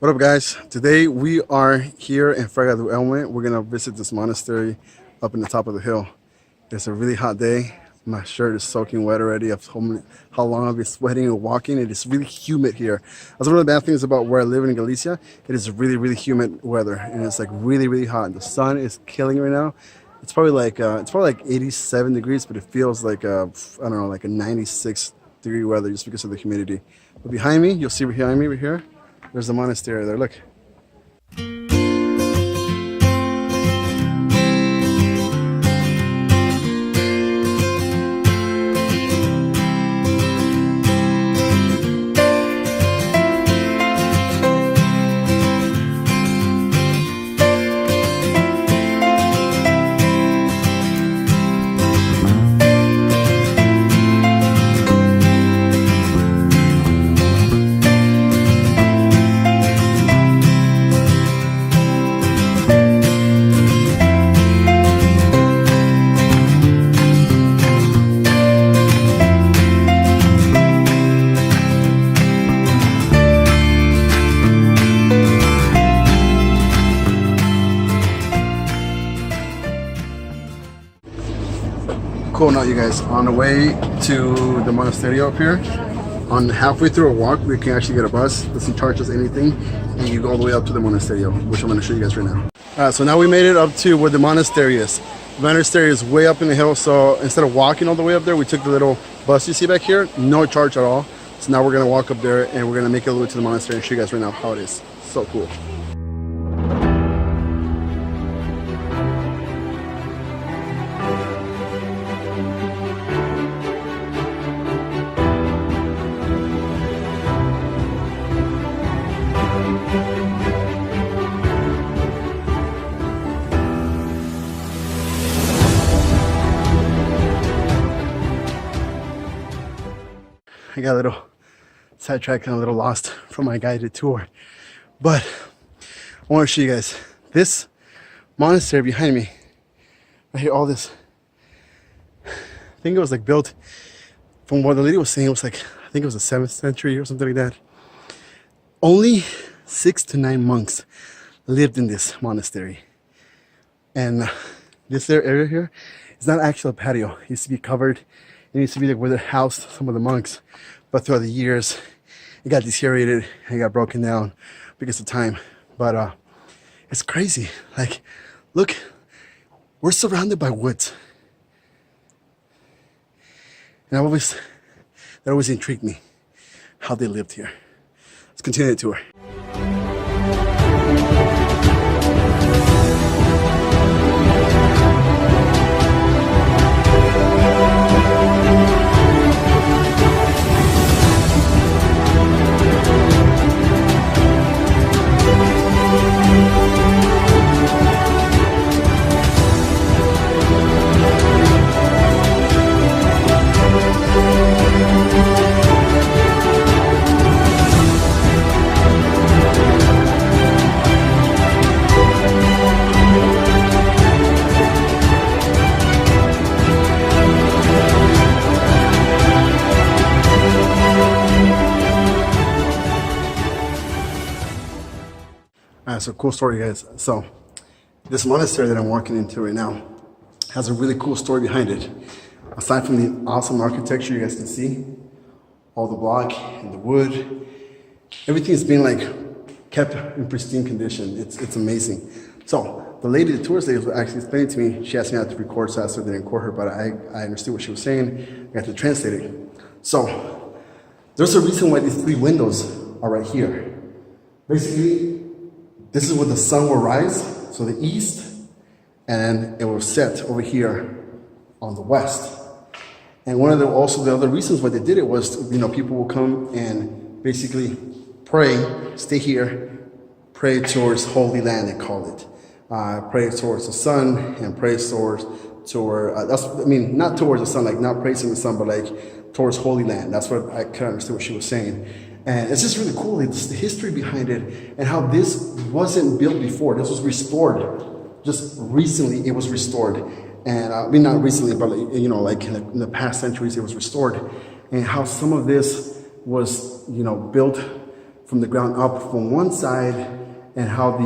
What up, guys? Today we are here in Fraga do Elme. We're gonna visit this monastery up in the top of the hill. It's a really hot day. My shirt is soaking wet already. I've told me how long I've been sweating and walking. It is really humid here. That's one of the bad things about where I live in Galicia. It is really humid weather, and it's like really hot. The sun is killing right now. It's probably like 87 degrees, but it feels like I don't know, like a 96-degree weather just because of the humidity. But behind me, you'll see behind me right here, there's the monastery there. Look. Cool note, you guys. On the way to the monastery up here, on halfway through a walk, we can actually get a bus. Doesn't charge us anything, and you go all the way up to the monastery, which I'm going to show you guys right now. Alright, so now we made it up to where the monastery is. The monastery is way up in the hill, so instead of walking all the way up there, we took the little bus you see back here. No charge at all. So now we're going to walk up there, and we're going to make it all the way to the monastery and show you guys right now how it is. So cool. I got a little sidetracked and a little lost from my guided tour, but I want to show you guys this monastery behind me right here. All this, I think it was like built, from what the lady was saying, it was like, I think it was the 7th century or something like that. Only 6 to 9 monks lived in this monastery, and this area here is not actually a patio. It used to be covered. It used to be like where they housed some of the monks, but throughout the years, it got deteriorated and it got broken down because of time. But it's crazy. Like, look, we're surrounded by woods, and that always intrigued me, how they lived here. Let's continue the tour. So cool story, guys. So this monastery that I'm walking into right now has a really cool story behind it. Aside from the awesome architecture you guys can see, all the block and the wood, everything's been like kept in pristine condition. It's amazing. So the lady, the tourist lady, was actually explaining to me. She asked me not to record, so I didn't record her, but I understood what she was saying. I had to translate it. So there's a reason why these 3 windows are right here. Basically, this is where the sun will rise, so the east, and it will set over here on the west. And one of the other reasons why they did it was, people will come and basically pray, stay here, pray towards Holy Land, they call it. Pray towards the sun and pray towards not towards the sun, like not praising the sun, but like towards Holy Land. That's what I kind of understood what she was saying. And it's just really cool. It's the history behind it and how this wasn't built before. This was restored. Just recently, it was restored. And not recently, but like in the past centuries, it was restored. And how some of this was, built from the ground up from one side, and how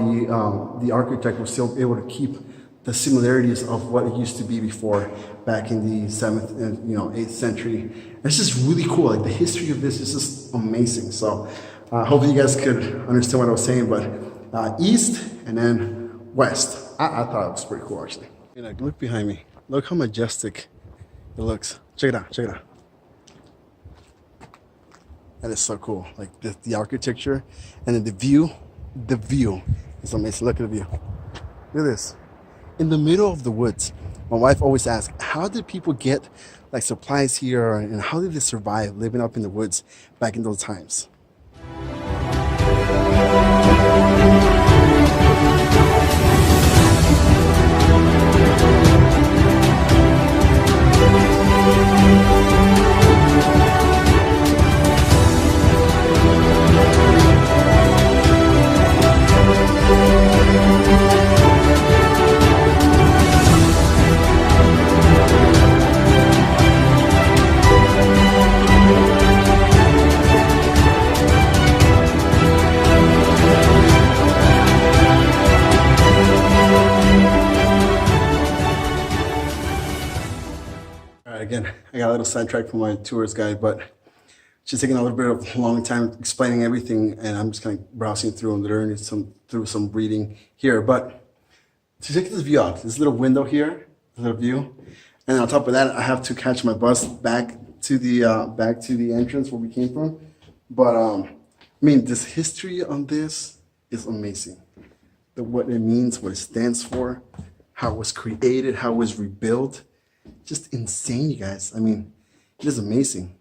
the architect was still able to keep the similarities of what it used to be before, back in the 7th and 8th century. It's just really cool. Like, the history of this is just amazing. So hopefully you guys could understand what I was saying. But east and then west. I thought it was pretty cool, actually. Look behind me. Look how majestic it looks. Check it out. Check it out. That is so cool. Like the architecture, and then the view. The view is amazing. Look at the view. Look at this. In the middle of the woods. My wife always asks, how did people get like supplies here, and how did they survive living up in the woods back in those times? Again, I got a little sidetracked from my tourist guide, but just taking a little bit of a long time explaining everything, and I'm just kind of browsing through and learning through some reading here. But to take this view out, this little window here, this little view, and on top of that, I have to catch my bus back to the entrance where we came from. But I mean, this history on this is amazing. What it means, what it stands for, how it was created, how it was rebuilt. Just insane, you guys. I mean, it is amazing.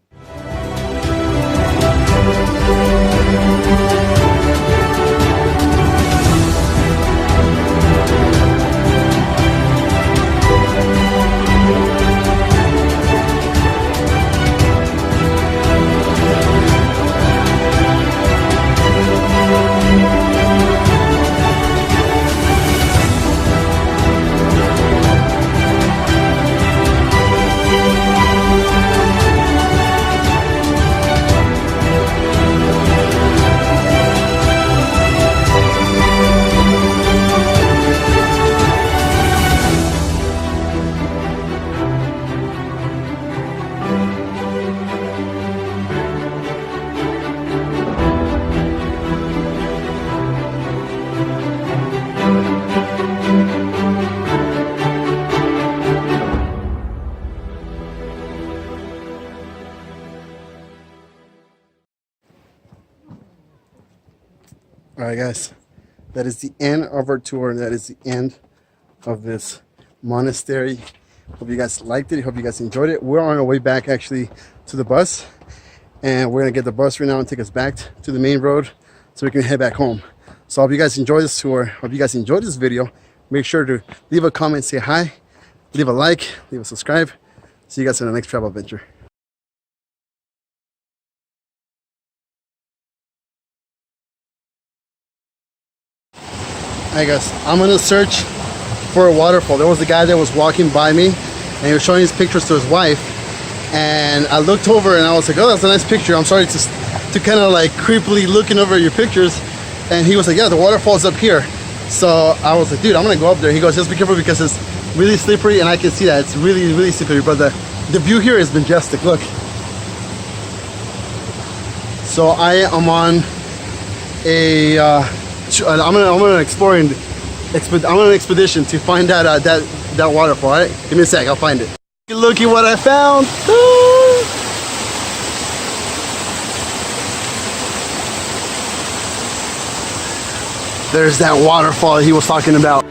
All right, guys, that is the end of our tour. That is the end of this monastery. Hope you guys liked it. Hope you guys enjoyed it. We're on our way back, actually, to the bus, and we're gonna get the bus right now and take us back to the main road so we can head back home. So I hope you guys enjoyed this tour. Hope you guys enjoyed this video. Make sure to leave a comment, say hi, leave a like, leave a subscribe. See you guys in the next travel adventure. Hey guys, I'm gonna search for a waterfall. There was a guy that was walking by me, and he was showing his pictures to his wife, and I looked over and I was like, oh, that's a nice picture. I'm sorry to kind of like creepily looking over your pictures. And he was like, yeah, the waterfall's up here. So I was like, dude, I'm gonna go up there. He goes, just be careful because it's really slippery, and I can see that it's really, really slippery, but the view here is majestic. Look. So I am on a I'm on an expedition to find out that waterfall. All right, give me a sec, I'll find it. Look at what I found. There's that waterfall he was talking about.